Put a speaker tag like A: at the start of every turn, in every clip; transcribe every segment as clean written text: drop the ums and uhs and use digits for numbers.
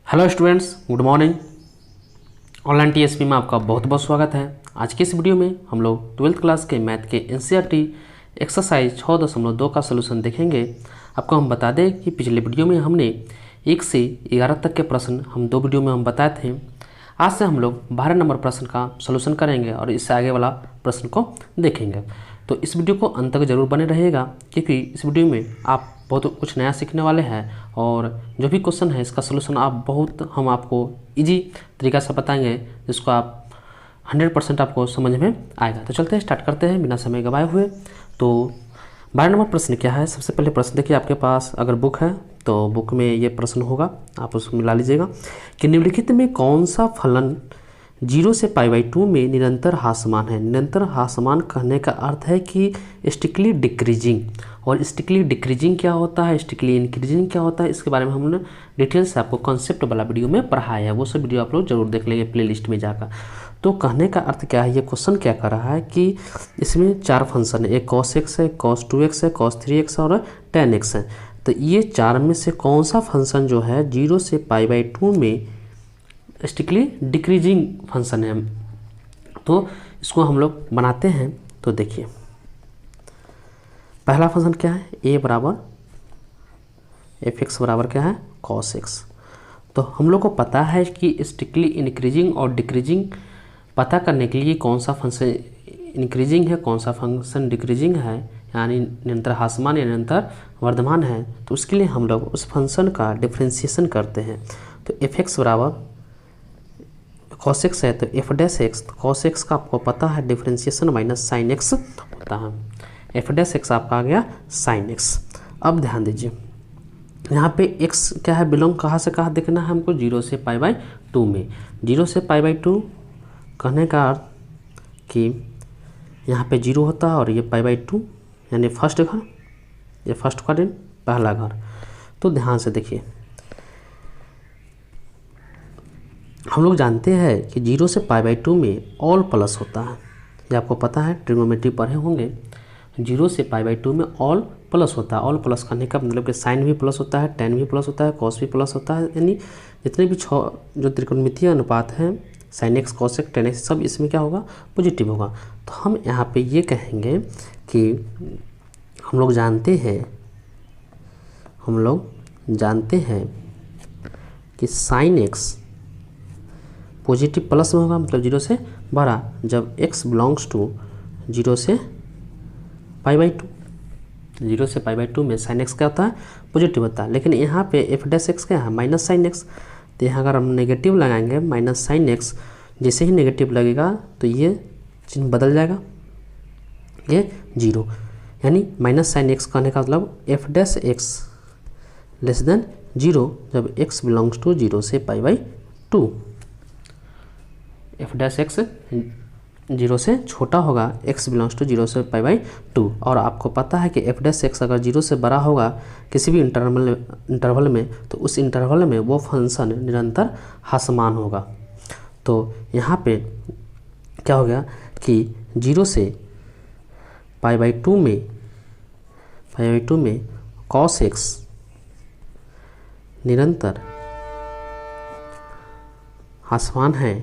A: Hello students, good morning. Online TSP में आपका बहुत बहुत स्वागत है। आज की इस वीडियो में हम लोग 12th क्लास के मैथ के एनसीईआरटी एक्सरसाइज 6.2 का सलूशन देखेंगे। आपको हम बता दें कि पिछले वीडियो में हमने 1 से 11 तक के प्रश्न हम 2 वीडियो में हम बताए थे। आज से हम लोग 12 नंबर प्रश्न का सलूशन करेंगे और इससे आगे वाला प्रश्न को देखेंगे। तो इस वीडियो को अंत तक जरूर बने रहेगा, क्योंकि इस वीडियो में आप बहुत कुछ नया सीखने वाले हैं और जो भी क्वेश्चन है इसका सलूशन हम आपको इजी तरीका से बताएंगे, जिसको आप 100% आपको समझ में आएगा। तो चलते हैं, स्टार्ट करते हैं बिना समय गवाए हुए। तो 12 नंबर प्रश्न क्या है? सबसे पहले प्रश्न देखिए, आपके पास अगर बुक है तो बुक में ये प्रश्न होगा, आप उसको मिला लीजिएगा कि निम्नलिखित में कौन सा फलन 0 से π/2 में निरंतर ह्रासमान है। निरंतर ह्रासमान कहने का अर्थ है कि स्टिकली डिक्रीजिंग। और स्टिकली डिक्रीजिंग क्या होता है, स्टिकली इंक्रीजिंग क्या होता है, इसके बारे में हमने डिटेल से आपको कॉन्सेप्ट वाला वीडियो में पढ़ाया है। वो सब वीडियो आप लोग जरूर देख लेंगे प्लेलिस्ट में जाकर। तो कहने का अर्थ क्या है, ये क्वेश्चन क्या कर रहा है कि इसमें 4 फंक्शन है, एक cos x है, cos 2x है, cos 3x और tan x है। तो ये 4 में से कौन सा फंक्शन जो है 0 से π/2 में स्टिकली डिक्रीजिंग फंक्शन है। तो इसको हम लोग बनाते हैं। तो देखिए, पहला फंक्शन क्या है, a बराबर f(x) बराबर क्या है, cos x। तो हम लोग को पता है कि स्टिकली इंक्रीजिंग और डिक्रीजिंग पता करने के लिए कौन सा फंक्शन इंक्रीजिंग है, कौन सा फंक्शन डिक्रीजिंग है, यानी निरंतर ह्रासमान या निरंतर वर्धमान है। तो उसके लिए हम लोग उस फंक्शन का डिफ्रेंशिएशन करते हैं। तो f(x) बराबर cos x है, तो f'(x), तो cos x का आपको पता है डिफ्रेंशिएशन माइनस sin x होता है। f'(x) आपका आ गया sin x। अब ध्यान दीजिए, यहाँ पे x क्या है, बिलोंग कहाँ से कहाँ देखना है हमको, 0 से π/2 में। 0 से π/2 कहने का अर्थ कि यहाँ पे 0 होता है और ये π/2 यानी फर्स्ट घर, ये फर्स्ट क्वाड्रेंट पहला घर। तो ध्यान से देखिए, हम लोग जानते हैं कि 0 से π/2 में ऑल प्लस होता है, ये आपको पता है, ट्रिग्नोमेट्री पढ़े होंगे। 0 से π/2 में ऑल प्लस होता है। ऑल प्लस करने का मतलब कि साइन भी प्लस होता है, tan भी प्लस होता है, cos भी प्लस होता है, यानी जितने भी 6 जो त्रिकोणमितीय अनुपात हैं, sin x, cos x, tan x, सब इसमें क्या होगा, पॉजिटिव होगा। तो हम यहाँ पे ये कहेंगे कि हम लोग जानते हैं कि sin x पॉजिटिव प्लस में होगा, मतलब 0 से बड़ा, जब x बिलोंग्स टू 0 से π/2। 0 से π/2 में sin x क्या होता है, पॉजिटिव होता है। लेकिन यहाँ पे f'(x) क्या है, माइनस sin x। तो यहाँ अगर हम नेगेटिव लगाएंगे माइनस sin x, जैसे ही नेगेटिव लगेगा तो ये चिन्ह बदल जाएगा, ये 0, यानी माइनस sin x कहने का मतलब f'(x) लेस देन 0 जब x बिलोंग्स टू 0 से π/2। f'(x) 0 से छोटा होगा, x बिलोंग्स टू 0 से π/2। और आपको पता है कि f'(x) अगर 0 से बड़ा होगा किसी भी इंटरवल में, तो उस इंटरवल में वो फंक्शन निरंतर ह्रासमान होगा। तो यहाँ पे क्या हो गया कि 0 से π/2 में cos x निरंतर ह्रासमान है,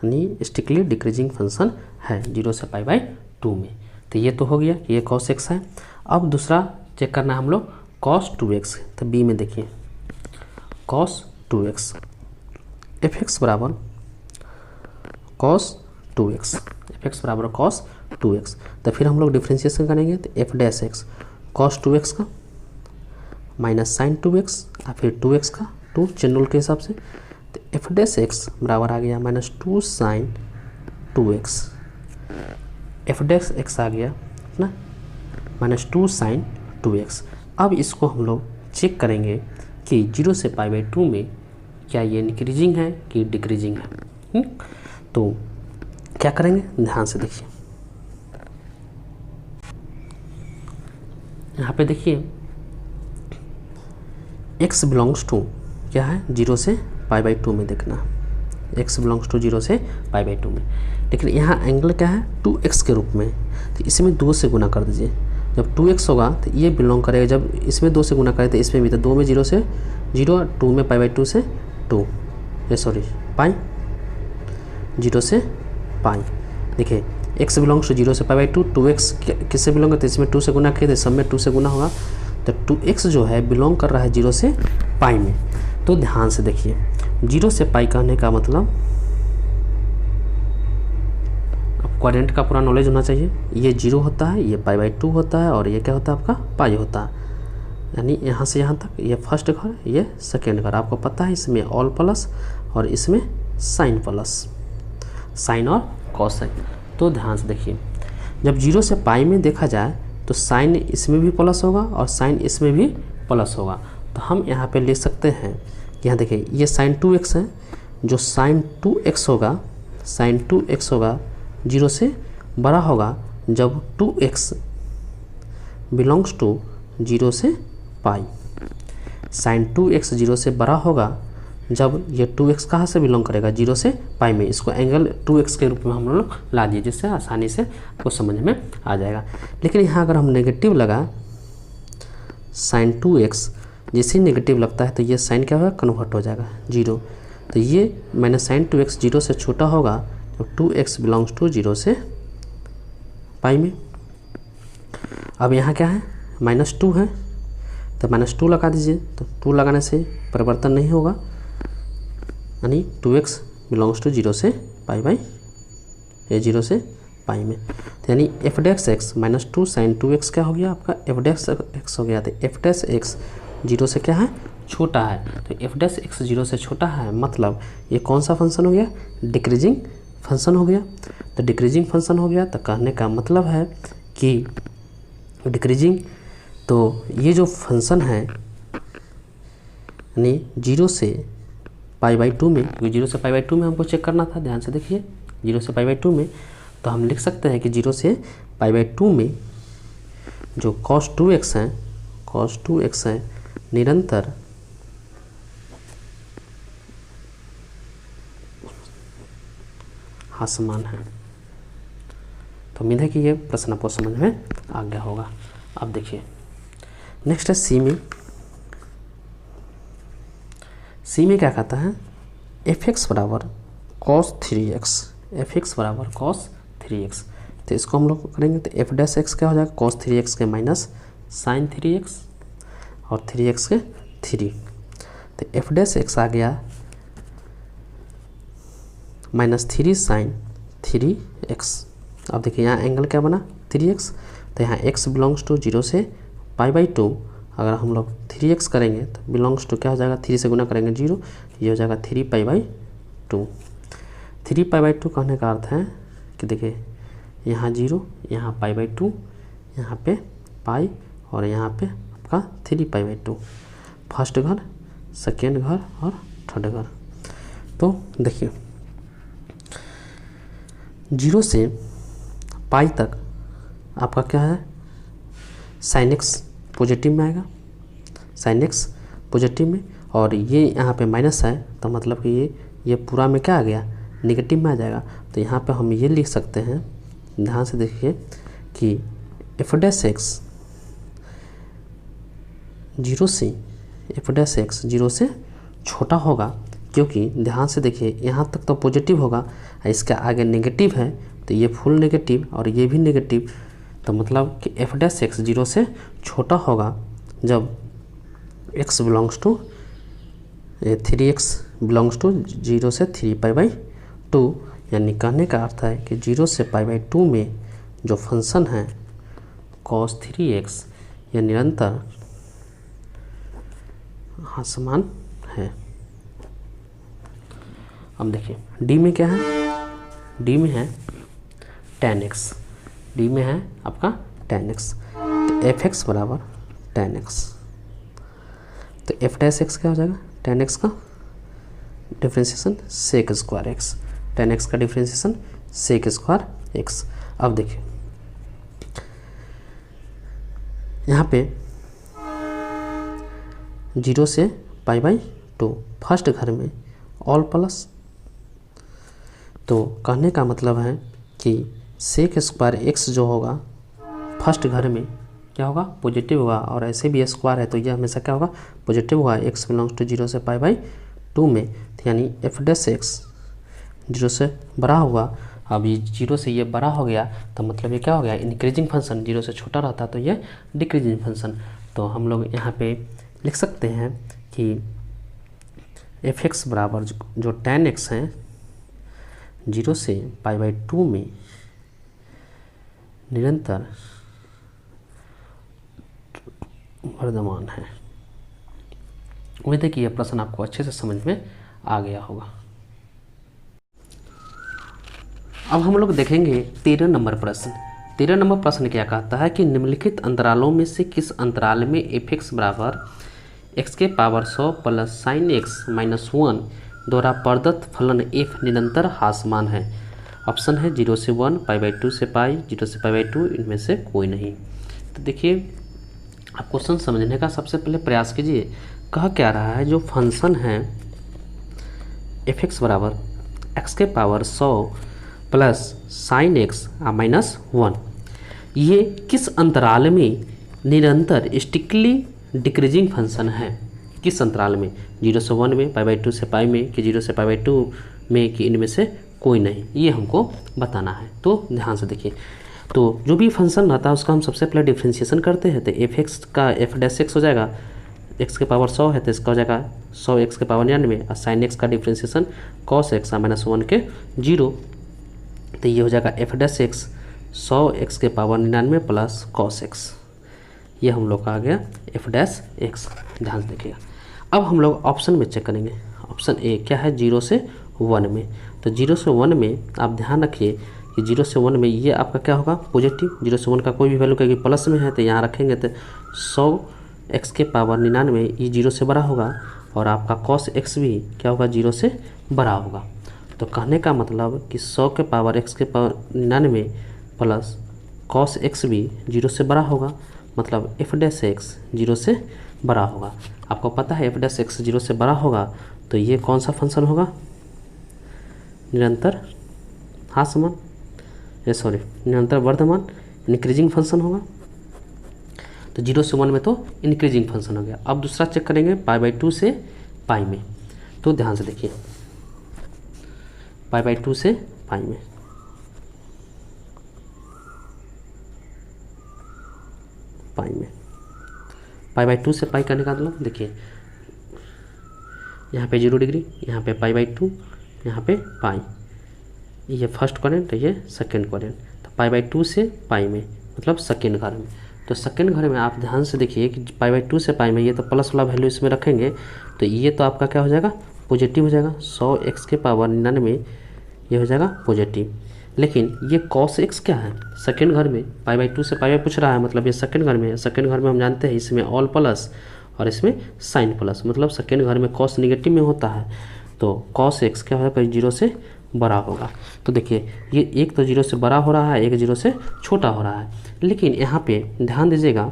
A: यानी स्टिकली डिक्रीजिंग फंक्शन है 0 से π/2 में। तो ये तो हो गया कि ये cos x है। अब दूसरा चेक करना है हम लोग cos 2x। तो b में देखिए, cos 2x, f(x) बराबर cos 2x, f(x) बराबर cos 2x। तो फिर हम लोग डिफ्रेंशिएशन करेंगे, तो f'(x) cos 2x का माइनस sin 2x और फिर 2x का 2 चेन रूल के हिसाब से। तो f'(x) बराबर आ गया -2 sin 2x, f'(x) आ गया ना -2 sin 2x। अब इसको हम लोग चेक करेंगे कि 0 से π/2 में क्या ये इंक्रीजिंग है कि डिक्रीजिंग है। तो क्या करेंगे, ध्यान से देखिए, यहाँ पे देखिए x बिलोंग्स टू क्या है, 0 से π/2 में देखना, x बिलोंग्स टू 0 से π/2 में। लेकिन यहाँ एंगल क्या है, 2x के रूप में। तो इसमें 2 से गुना कर दीजिए, जब 2x होगा तो ये बिलोंग करेगा, जब इसमें 2 से गुना करें तो इसमें भी, तो 2 में 0 से 0, 2 में π/2 से 2, सॉरी पाई, 0 से पाई। देखिए x बिलोंग्स टू 0 से पाई बाई 2, 2x किससे बिलोंग करता है, इसमें 2 से गुना किए थे, सब में 2 से गुना होगा, तो 2x जो है बिलोंग कर रहा है 0 से पाई में। तो ध्यान से देखिए 0 से पाई कहने का मतलब क्वाड्रेंट का पूरा नॉलेज होना चाहिए। ये 0 होता है, ये पाई बाई 2 होता है, और ये क्या होता है आपका पाई होता है। यानी यहाँ से यहाँ तक ये फर्स्ट घर, ये सेकेंड घर। आपको पता है इसमें ऑल प्लस और इसमें साइन प्लस, साइन और कॉसाइन। तो ध्यान से देखिए जब 0 से पाई में देखा जाए तो साइन इसमें भी प्लस होगा और साइन इसमें भी प्लस होगा। तो हम यहाँ पे ले सकते हैं, यहाँ देखिए ये साइन 2x है, जो साइन 2x होगा, साइन 2x होगा 0 से बड़ा होगा जब 2x बिलोंग्स टू 0 से पाई। साइन 2x 0 से बड़ा होगा जब ये 2x कहाँ से बिलोंग करेगा, 0 से पाई में। इसको एंगल 2x के रूप में हम लोग ला दिए, जिससे आसानी से आपको समझ में आ जाएगा। लेकिन यहाँ अगर हम नेगेटिव लगा साइन 2x, जैसे ही नेगेटिव लगता है तो ये साइन क्या होगा, कन्वर्ट हो जाएगा 0। तो ये मैंने साइन 2x 0 से छोटा होगा जब 2x बिलोंग्स टू 0 से पाई में। अब यहाँ क्या है, -2 है, तो -2 लगा दीजिए। तो 2 लगाने से परिवर्तन नहीं होगा, यानी 2x बिलोंग्स टू 0 से पाई बाई, ये 0 से पाई में। तो यानी f dash x -2 sign 2x क्या हो गया आपका, f डैश x हो गया। तो f डैश x 0 से क्या है, छोटा है। तो f डैश x 0 से छोटा है, मतलब ये कौन सा फंक्शन हो गया, डिक्रीजिंग फंक्शन हो गया। तो डिक्रीजिंग फंक्शन हो गया, तो कहने का मतलब है कि डिक्रीजिंग, तो ये जो फंक्शन है यानी 0 से पाई बाई 2 में, 0 से पाई बाई 2 में हमको चेक करना था, ध्यान से देखिए 0 से पाई बाई 2 में, तो हम लिख सकते हैं कि 0 से पाई बाई 2 में जो cos 2x है, cos 2x है निरंतर समान है। तो उम्मीद है कि ये प्रश्न आपको समझ में आ गया होगा। अब देखिए नेक्स्ट है सी में। सी में क्या कहता है, f(x) बराबर cos 3x, f(x) बराबर cos 3x। तो इसको हम लोग करेंगे तो f डैश x क्या हो जाएगा, cos 3x के माइनस साइन 3x और 3x के 3। तो f डैश x आ गया -3 साइन 3x। अब देखिए यहाँ एंगल क्या बना 3x, तो यहाँ x बिलोंग्स टू 0 से पाई बाई 2। अगर हम लोग 3x करेंगे तो बिलोंग्स टू क्या हो जाएगा, 3 से गुना करेंगे 0, ये हो जाएगा 3 पाई बाई 2। 3 पाई बाई 2 कहने का अर्थ है कि देखिए यहाँ 0, यहाँ पाई बाई 2, यहाँ पे पाई और यहाँ पे आपका 3 पाई बाई 2। फर्स्ट घर, सेकेंड घर और थर्ड घर। तो देखिए 0 से पाई तक आपका क्या है, साइन x पॉजिटिव में आएगा, साइन x पॉजिटिव में, और ये यहाँ पे माइनस है तो मतलब कि ये पूरा में क्या आ गया, नेगेटिव में आ जाएगा। तो यहाँ पे हम ये लिख सकते हैं, ध्यान से देखिए कि f डैश x 0 से f डैश x 0 से छोटा होगा, क्योंकि ध्यान से देखिए यहाँ तक तो पॉजिटिव होगा, इसके आगे नेगेटिव है, तो ये फुल नेगेटिव और ये भी नेगेटिव। तो मतलब कि f डैश x 0 से छोटा होगा जब x belongs to 3x belongs to 0 से 3 पाई बाई 2। यानी कहने का अर्थ है कि 0 से पाई बाई 2 में जो फंक्शन है cos 3x यह निरंतर समान है। अब देखिए डी में क्या है, डी में है tan x, डी में है आपका tan x। तो f(x) बराबर tan x, तो f डैश x क्या हो जाएगा, tan x का differentiation sec square x, tan x का डिफ्रेंशिएशन sec स्क्वायर x। अब देखिए यहाँ पे 0 से पाई बाई 2 फर्स्ट घर में ऑल प्लस, तो कहने का मतलब है कि sec स्क्वायर x जो होगा फर्स्ट घर में क्या होगा, पॉजिटिव होगा, और ऐसे भी स्क्वायर है तो यह हमेशा क्या होगा, पॉजिटिव होगा। x बिलोंग्स टू 0 से पाई बाई 2 में, तो यानी एफ डैश एक्स 0 से बड़ा होगा। अब ये 0 से ये बड़ा हो गया तो मतलब ये क्या हो गया, इंक्रीजिंग फंक्शन। 0 से छोटा रहता तो ये डिक्रीजिंग फंक्शन। तो हम लोग यहाँ पे लिख सकते हैं कि एफ एक्स बराबर जो tan x हैं 0 से π/2 में निरंतर वर्धमान है। उम्मीद है कि यह प्रश्न आपको अच्छे से समझ में आ गया होगा। अब हम लोग देखेंगे 13 नंबर प्रश्न। 13 नंबर प्रश्न क्या कहता है कि निम्नलिखित अंतरालों में से किस अंतराल में एफ एक्स बराबर x के power 100 plus sine x minus 1 द्वारा प्रदत्त फलन f निरंतर हासमान है। ऑप्शन है 0 से 1, π/2 से पाई, 0 से π/2, इनमें से कोई नहीं। तो देखिए, आप क्वेश्चन समझने का सबसे पहले प्रयास कीजिए। कह क्या रहा है, जो फंक्शन है एफ एक्स बराबर x के power 100 plus sine x minus 1, ये किस अंतराल में निरंतर स्टिकली डिक्रीजिंग फंक्शन है। किस अंतराल में, 0 से 1 में, π/2 से पाई में, कि 0 से π/2 में, कि इनमें से कोई नहीं, ये हमको बताना है। तो ध्यान से देखिए, तो जो भी फंक्शन रहता है उसका हम सबसे पहले डिफ्रेंशिएशन करते हैं। तो एफ एक्स का एफ डैश एक्स हो जाएगा, एक्स के पावर 100 है तो इसका हो जाएगा 100 एक्स के पावर 99, और साइन एक्स का डिफ्रेंशिएशन कॉस एक्स माइनस 1 के 0, तो ये हो जाएगा एफ डैश एक्स 100 एक्स के पावर 99 प्लस कॉस एक्स। ये हम लोग का आ गया एफ डैश एक्स। ध्यान से देखिएगा। अब हम लोग ऑप्शन में चेक करेंगे। ऑप्शन ए क्या है, 0 से 1 में। तो 0 से 1 में आप ध्यान रखिए कि 0 से 1 में ये आपका क्या होगा, पॉजिटिव। 0 से 1 का कोई भी वैल्यू क्योंकि प्लस में है तो यहाँ रखेंगे तो 100 एक्स के पावर 99 ये 0 से बड़ा होगा, और आपका कॉस एक्स भी क्या होगा, 0 से बड़ा होगा। तो कहने का मतलब कि 100 के पावर एक्स के पावर 99 प्लस कॉस एक्स भी 0 से बड़ा होगा, मतलब एफ डैश एक्स 0 से बड़ा होगा। आपको पता है एफ डैश एक्स 0 से बड़ा होगा तो ये कौन सा फंक्शन होगा, निरंतर हासमान, निरंतर वर्धमान, इंक्रीजिंग फंक्शन होगा। तो 0 से 1 में तो इंक्रीजिंग फंक्शन हो गया। अब दूसरा चेक करेंगे π/2 से पाई में। तो ध्यान से देखिए, π/2 से पाई में, π/2 से पाई करने का मतलब देखिए, यहाँ पे 0 डिग्री, यहाँ पे π/2, यहाँ पे पाई, ये फर्स्ट क्वाड्रेंट, ये सेकेंड क्वाड्रेंट। तो π/2 से पाई में मतलब सेकेंड घर में। तो सेकेंड घर में आप ध्यान से देखिए कि π/2 से पाई में ये तो प्लस वाला वैल्यू इसमें रखेंगे तो ये तो आपका क्या हो जाएगा, पॉजिटिव हो जाएगा। 100 एक्स के पावर 99 ये हो जाएगा पॉजिटिव। लेकिन ये कॉस एक्स क्या है, सेकेंड घर में, π/2 से पाई में पूछ रहा है, मतलब ये सेकेंड घर में है। सेकेंड घर में हम जानते हैं इसमें ऑल प्लस और इसमें साइन प्लस, मतलब सेकेंड घर में कॉस निगेटिव में होता है। तो कॉस एक्स क्या होगा, 0 से बड़ा होगा। तो देखिए ये एक तो 0 से बड़ा हो रहा है, एक 0 से छोटा हो रहा है। लेकिन यहाँ पे ध्यान दीजिएगा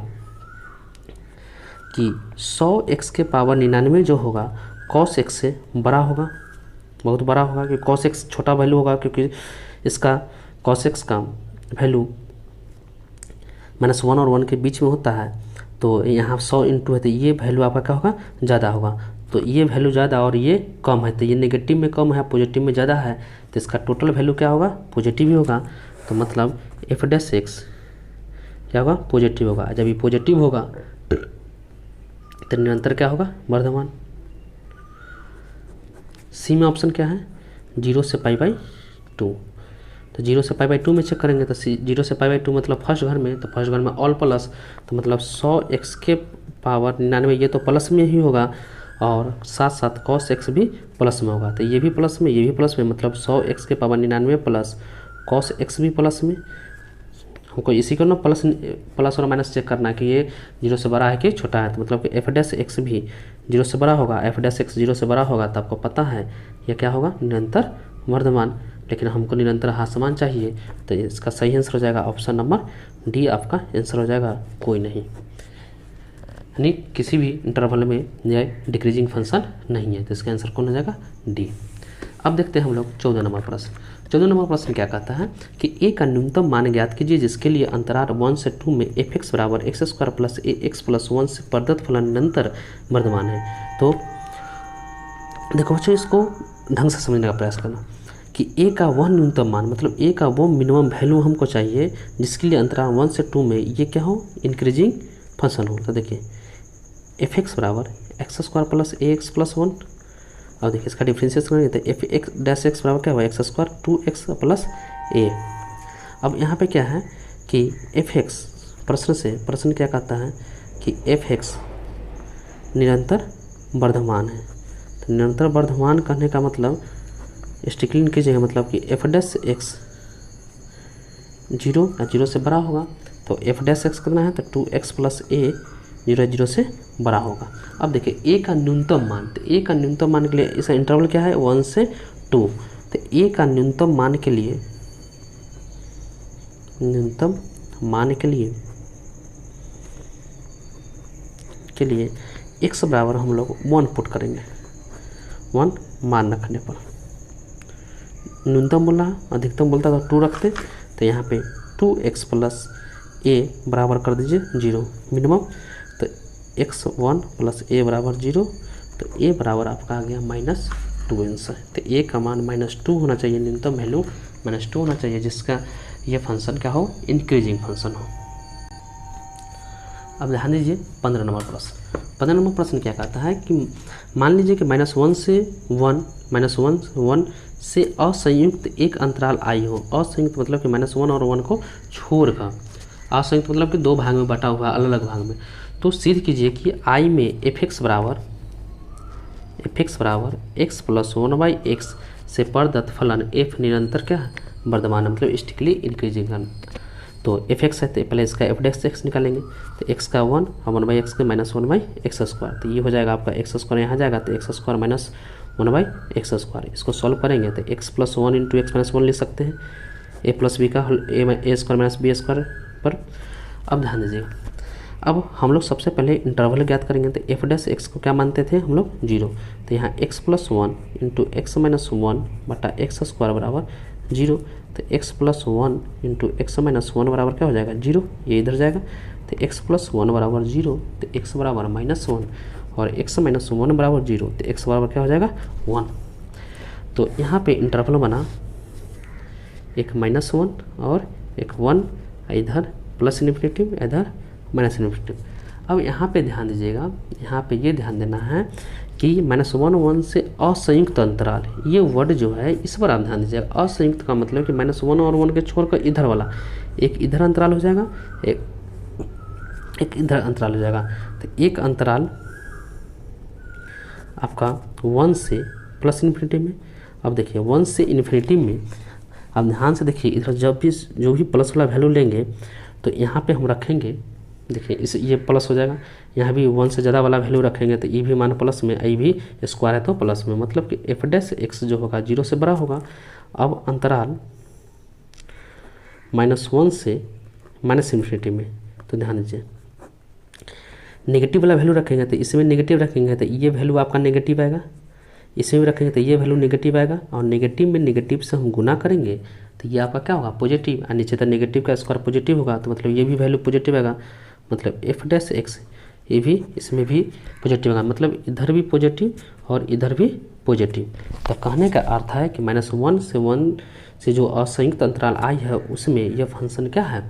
A: कि 100 एक्स के पावर 99 जो होगा कॉस एक्स से बड़ा होगा, बहुत बड़ा होगा, क्योंकि कॉस एक्स छोटा वैल्यू होगा, क्योंकि इसका कॉस एक्स का वैल्यू -1 और 1 के बीच में होता है। तो यहाँ 100 इंटू है तो ये वैल्यू आपका क्या होगा, ज़्यादा होगा। तो ये वैल्यू ज़्यादा और ये कम है, तो ये नेगेटिव में कम है, पॉजिटिव में ज़्यादा है, तो इसका टोटल वैल्यू क्या होगा, पॉजिटिव ही होगा। तो मतलब एफ डैश एक्स क्या होगा, पॉजिटिव होगा। जब ये पॉजिटिव होगा तो निरंतर क्या होगा, वर्धमान। सी में ऑप्शन क्या है, 0 से π/2। तो 0 से π/2 में चेक करेंगे तो 0 से π/2 मतलब फर्स्ट घर में, तो फर्स्ट घर में ऑल प्लस, तो मतलब 100 एक्स के पावर 99 ये तो प्लस में ही होगा, और साथ साथ कॉस एक्स भी प्लस में होगा। तो ये भी प्लस में, ये भी प्लस में, मतलब 100 एक्स के पावर 99 प्लस कॉस एक्स भी प्लस में। हमको इसी को ना प्लस और माइनस चेक करना है कि ये 0 से बड़ा है कि छोटा है। तो मतलब कि एफ डैश एक्स भी 0 से बड़ा होगा, एफ डैश एक्स 0 से बड़ा होगा, तो आपको पता है यह क्या होगा, निरंतर वर्धमान। लेकिन हमको निरंतर हासमान चाहिए, तो इसका सही आंसर हो जाएगा ऑप्शन नंबर डी, आपका आंसर हो जाएगा, कोई नहीं, यानी किसी भी इंटरवल में यह डिक्रीजिंग फंक्शन नहीं है। तो इसका आंसर कौन हो जाएगा, डी। अब देखते हैं हम लोग 14 नंबर प्रश्न। 14 नंबर प्रश्न क्या कहता है कि ए का न्यूनतम मान ज्ञात कीजिए जिसके लिए अंतराल 1 से 2 में एफ एक्स बराबर x² प्लस ax प्लस 1 से प्रदत्त फलन निरंतर वर्धमान है। तो देखो बच्चों, इसको ढंग से समझने का प्रयास करना कि ए का वह न्यूनतम मान, मतलब ए का वो मिनिमम वैल्यू हमको चाहिए जिसके लिए अंतराल 1 से 2 में ये क्या हो, इंक्रीजिंग फंक्शन हो। तो देखिए एफ एक्स बराबर एक्स स्क्वायर प्लस ए एक्स प्लस 1। अब देखिए इसका डिफ्रेंशिएशन करेंगे तो एफ एक्स डैश एक्स बराबर क्या हुआ, एक्स स्क्वायर 2x प्लस ए। अब यहाँ पे क्या है कि एफ एक्स प्रश्न क्या कहता है कि एफ एक्स निरंतर वर्धमान है। तो निरंतर वर्धमान कहने का मतलब स्टिकलिंग कीजिएगा, मतलब कि एफ डैश एक्स 0 या 0 से बड़ा होगा। तो एफ डैश एक्स करना है तो 2x प्लस ए 0 से बड़ा होगा। अब देखिए ए का न्यूनतम मान, तो ए का न्यूनतम मान के लिए इसका इंटरवल क्या है, 1 से 2। तो ए का न्यूनतम मान के लिए x बराबर हम लोग 1 पुट करेंगे। 1 मान रखने पर न्यूनतम बोला, अधिकतम बोलता तो 2 रखते, तो यहाँ पे 2x प्लस ए बराबर कर दीजिए 0 मिनिमम। तो x1 प्लस ए बराबर 0, तो ए बराबर आपका आ गया -2 आंसर। तो ए का मान -2 होना चाहिए, न्यूनतम वैल्यू -2 होना चाहिए जिसका ये फंक्शन क्या हो, इंक्रीजिंग फंक्शन हो। अब ध्यान दीजिए 15 नंबर प्रश्न। 15 नंबर प्रश्न क्या कहता है कि मान लीजिए कि -1 से 1 से असंयुक्त एक अंतराल आई हो। असंयुक्त मतलब कि -1 और 1 को छोड़कर, असंयुक्त मतलब कि 2 भाग में बटा हुआ अलग अलग भाग में। तो सिद्ध कीजिए कि आई में एफ एक्स बराबर x प्लस 1/x से प्रदत्त फलन f निरंतर क्या है, वर्धमान, मतलब स्टिकली इंक्रीजिंग। तो एफ एक्स है तो पहले इसका एफ डैश एक्स निकालेंगे। तो x का 1 और 1/x के -1/x स्क्वायर, तो ये हो जाएगा आपका x स्क्वायर यहाँ जाएगा तो x square minus 1/x square. इसको सॉल्व करेंगे तो x plus 1 into x minus 1 लिख सकते हैं, a प्लस बी का ए स्क्वायर माइनस बी स्क्वायर पर। अब ध्यान दीजिएगा, अब हम लोग सबसे पहले इंटरवल ज्ञात करेंगे। तो एफ डैश एक्स को क्या मानते थे हम लोग, 0। तो यहाँ x plus 1 into x minus 1 बटा एक्स स्क्वायर बराबर 0। तो x plus 1 into x minus 1 बराबर क्या हो जाएगा, 0, ये इधर जाएगा। तो x प्लस 1 बराबर 0, तो x बराबर -1 और x माइनस 1 बराबर 0, तो x बराबर क्या हो जाएगा 1। तो यहाँ पे इंटरवल बना एक -1 और एक 1, इधर प्लस इन्फिनिटिव इधर माइनस इन्फिनिटिव। अब यहाँ पे ध्यान दीजिएगा, यहाँ पे ये ध्यान देना है कि -1 से असंयुक्त अंतराल, ये वर्ड जो है इस पर आप ध्यान दीजिएगा। असंयुक्त का मतलब कि -1 और 1 के छोड़कर इधर वाला, एक इधर अंतराल हो जाएगा, एक इधर अंतराल हो जाएगा। तो एक अंतराल आपका 1 से प्लस इन्फिनिटी में। अब देखिए 1 से इन्फिनिटी में, अब ध्यान से देखिए इधर जब भी जो भी प्लस वाला वैल्यू लेंगे तो यहाँ पे हम रखेंगे, देखिए इस ये प्लस हो जाएगा। यहाँ भी 1 से ज़्यादा वाला वैल्यू रखेंगे तो ये भी मान प्लस में, ये भी स्क्वायर है तो प्लस में, मतलब कि एफ डैश एक्स जो होगा 0 से बड़ा होगा। अब अंतराल -1 से माइनस इन्फिनिटी में, तो ध्यान दीजिए नेगेटिव वाला वैल्यू रखेंगे तो इसमें नेगेटिव रखेंगे तो ये वैल्यू आपका नेगेटिव आएगा, इसमें भी रखेंगे तो ये वैल्यू नेगेटिव आएगा, और नेगेटिव में नेगेटिव से हम गुना करेंगे तो ये आपका क्या होगा, पॉजिटिव। और नीचे तो नेगेटिव का स्क्वायर पॉजिटिव होगा, तो मतलब ये भी वैल्यू पॉजिटिव आएगा, मतलब एफ डैश एक्स ये भी इसमें भी पॉजिटिव आएगा, मतलब इधर भी पॉजिटिव और इधर भी पॉजिटिव। तो कहने का अर्थ है कि -1 से जो असंयुक्त अंतराल आई है उसमें यह फंक्शन क्या है,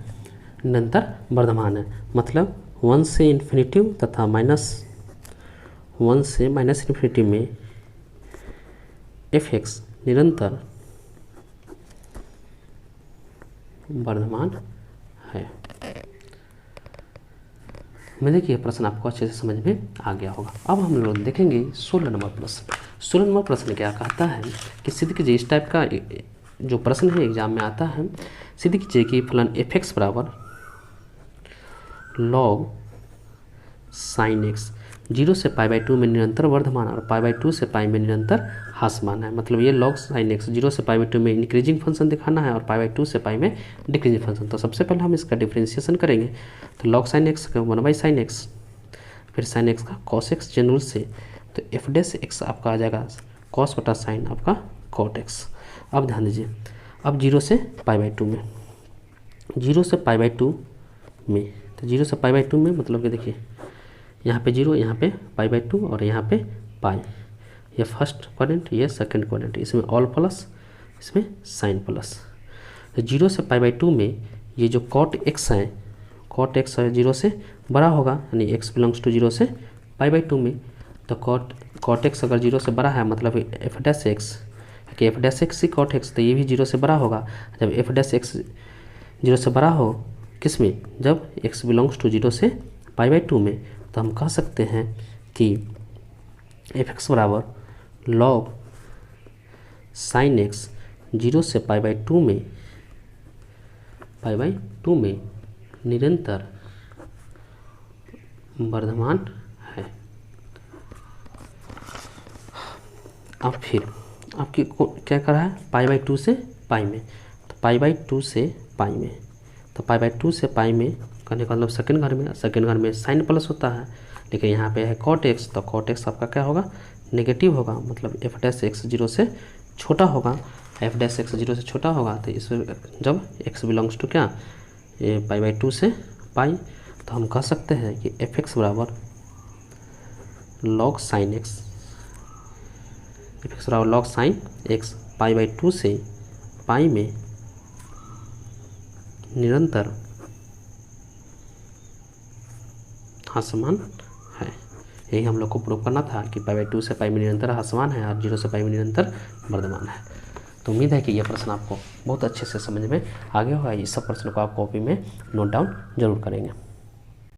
A: निरंतर वर्धमान है। मतलब 1 से इन्फिनिटिव तथा -1 से माइनस इन्फिनिटी में एफ एक्स निरंतर वर्धमान है। मैं देखिए प्रश्न आपको अच्छे से समझ में आ गया होगा। अब हम लोग देखेंगे 16 नंबर प्रश्न। 16 नंबर प्रश्न क्या कहता है कि सिद्ध कीजिए, इस टाइप का जो प्रश्न है एग्जाम में आता है, सिद्ध कीजिए कि फलन एफ एक्स बराबर log sin x 0 से π/2 में निरंतर वर्धमान और π/2 से π में निरंतर ह्रासमान है। मतलब ये log sin x 0 से π/2 में इंक्रीजिंग फंक्शन दिखाना है और π/2 से π में डिक्रीजिंग फंक्शन। तो सबसे पहले हम इसका डिफ्रेंशिएशन करेंगे। तो log sin x का 1/sin x, फिर sin x का cos x जनरल से, तो f डैश x आपका आ जाएगा cos बटा sin आपका cot x। अब ध्यान दीजिए, अब 0 से π/2 में, 0 से π/2 में, तो 0 से π/2 में मतलब कि देखिए यहाँ पे 0, यहाँ पे π/2 और यहाँ पे पाई, ये फर्स्ट क्वाड्रेंट, ये सेकंड क्वाड्रेंट, इसमें ऑल प्लस, इसमें साइन प्लस। तो 0 से π/2 में ये जो cot x है, cot x है 0 से बड़ा होगा, यानी x बिलोंग्स टू 0 से π/2 में। तो cot x अगर 0 से बड़ा है मतलब f डैश एक्स, कि f डैश एक्स ही cot x, तो ये भी 0 से बड़ा होगा। जब f डैश एक्स 0 से बड़ा हो किस में, जब x बिलोंग्स टू 0 से π/2 में, तो हम कह सकते हैं कि f(x) बराबर log sin x 0 से π/2 में निरंतर वर्धमान है। अब फिर आपकी क्या कर रहा है, π/2 से पाई में, तो π/2 से पाई में, तो π/2 से पाई में करने का मतलब सेकंड घर में साइन प्लस होता है, लेकिन यहाँ पे है cot x, तो cot x आपका क्या होगा, नेगेटिव होगा, मतलब f डैश एक्स 0 से छोटा होगा, f डैश एक्स 0 से छोटा होगा। तो इसमें जब x बिलोंग्स टू क्या, π/2 से पाई, तो हम कह सकते हैं कि f(x) बराबर log sin x, f(x) बराबर log sin x π/2 से पाई में निरंतर ह्रासमान है। यही हम लोग को प्रूव करना था कि π/2 से पाई में निरंतर ह्रासमान है और 0 से पाई में निरंतर वर्धमान है। तो उम्मीद है कि यह प्रश्न आपको बहुत अच्छे से समझ में आ गया होगा। इस सब प्रश्न को आप कॉपी में नोट डाउन जरूर करेंगे।